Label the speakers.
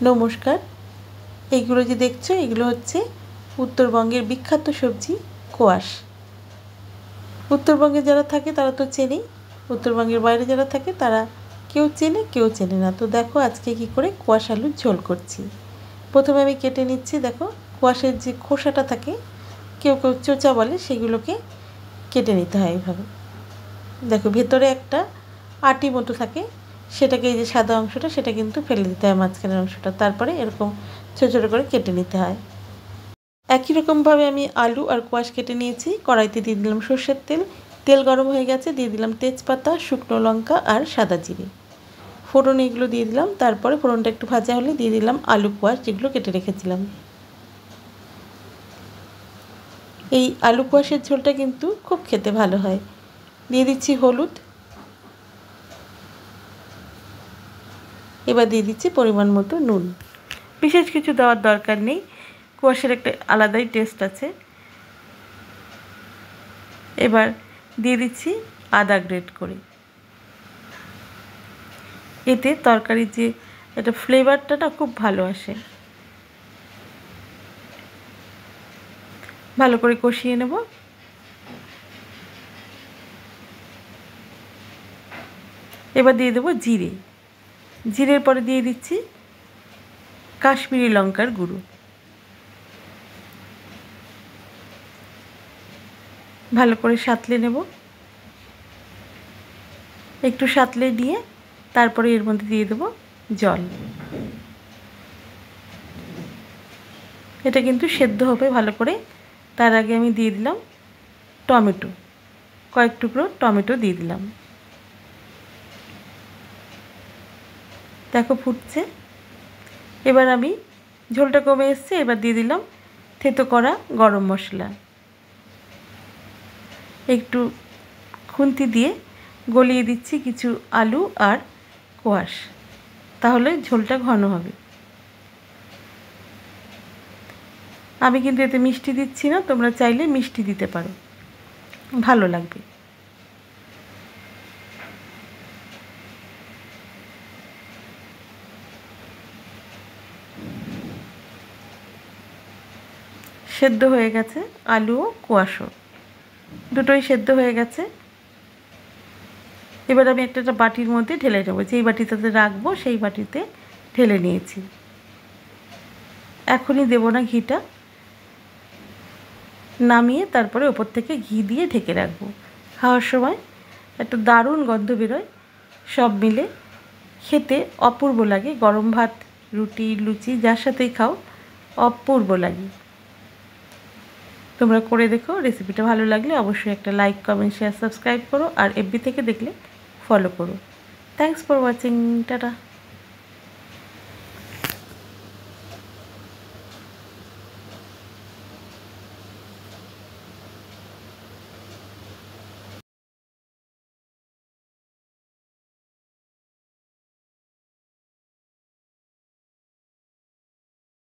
Speaker 1: নমস্কার। এইগুলো যে দেখছো এগুলো হচ্ছে উত্তরবঙ্গের বিখ্যাত সবজি কোয়াশ। উত্তরবঙ্গে যারা থাকে তারা তো চেনেই, উত্তরবঙ্গের বাইরে যারা থাকে তারা কেউ চেনে কেউ চেনে না। তো দেখো আজকে কি করে কোয়াশ আলুর ঝোল করছি। প্রথমে আমি কেটে নিচ্ছি। দেখো কোয়াশের যে খোসাটা থাকে, কেউ কেউ চোচা বলে, সেগুলোকে কেটে নিতে হয় এইভাবে। দেখো ভেতরে একটা আটি মতো থাকে, সেটাকে এই যে সাদা অংশটা সেটা কিন্তু ফেলে দিতে হয়, মাঝখানের অংশটা। তারপরে এরকম ছোটো ছোটো করে কেটে নিতে হয়। একই রকমভাবে আমি আলু আর কোয়াশ কেটে নিয়েছি। কড়াইতে দিয়ে দিলাম সর্ষের তেল। তেল গরম হয়ে গেছে, দিয়ে দিলাম তেজপাতা, শুকনো লঙ্কা আর সাদা জিরে ফোড়ন, এগুলো দিয়ে দিলাম। তারপরে ফোড়নটা একটু ভাজা হলে দিয়ে দিলাম আলু কোয়াশ যেগুলো কেটে রেখেছিলাম। এই আলু কোয়াশের ঝোলটা কিন্তু খুব খেতে ভালো হয়। দিয়ে দিচ্ছি হলুদ। এবার দিয়ে দিচ্ছি পরিমাণ মতো নুন। বিশেষ কিছু দেওয়ার দরকার নেই, কোয়াশের একটা আলাদাই টেস্ট আছে। এবার দিয়ে দিচ্ছি আদা গ্রেট করে। এতে তরকারির যে একটা ফ্লেভারটা না খুব ভালো আসে। ভালো করে কষিয়ে নেব। এবার দিয়ে দেবো জিরে। জিরের পরে দিয়ে দিচ্ছি কাশ্মীরি লঙ্কার গুঁড়ো। ভালো করে সাঁতলে নেব। একটু সাঁতলে নিয়ে তারপরে এর মধ্যে দিয়ে দেবো জল। এটা কিন্তু সেদ্ধ হবে ভালো করে। তার আগে আমি দিয়ে দিলাম টমেটো, কয়েক টুকরো টমেটো দিয়ে দিলাম। দেখো ফুটছে। এবার আমি ঝোলটা কমে এসছে, এবার দিয়ে দিলাম থেতো করা গরম মশলা। একটু খুন্তি দিয়ে গলিয়ে দিচ্ছি কিছু আলু আর কোয়াশ, তাহলে ঝোলটা ঘন হবে। আমি কিন্তু এতে মিষ্টি দিচ্ছি না, তোমরা চাইলে মিষ্টি দিতে পারো, ভালো লাগবে। সেদ্ধ হয়ে গেছে, আলু ও কোয়াশও দুটোই সেদ্ধ হয়ে গেছে। এবার আমি একটা বাটির মধ্যে ঢেলে নেবো। যেই বাটিটাতে রাখবো সেই বাটিতে ঢেলে নিয়েছি। এখনই দেবো না ঘিটা, নামিয়ে তারপরে ওপর থেকে ঘি দিয়ে ঢেকে রাখবো। খাওয়ার সময় একটা দারুণ গন্ধ বেরোয়, সব মিলে খেতে অপূর্ব লাগে। গরম ভাত, রুটি, লুচি যার সাথেই খাও অপূর্ব লাগে। তোমরা করে দেখো। রেসিপিটা ভালো লাগলে অবশ্যই একটা লাইক, কমেন্ট, শেয়ার, সাবস্ক্রাইব করো। আর এফবি থেকে দেখলে ফলো করো। Thanks for watching. টাটা।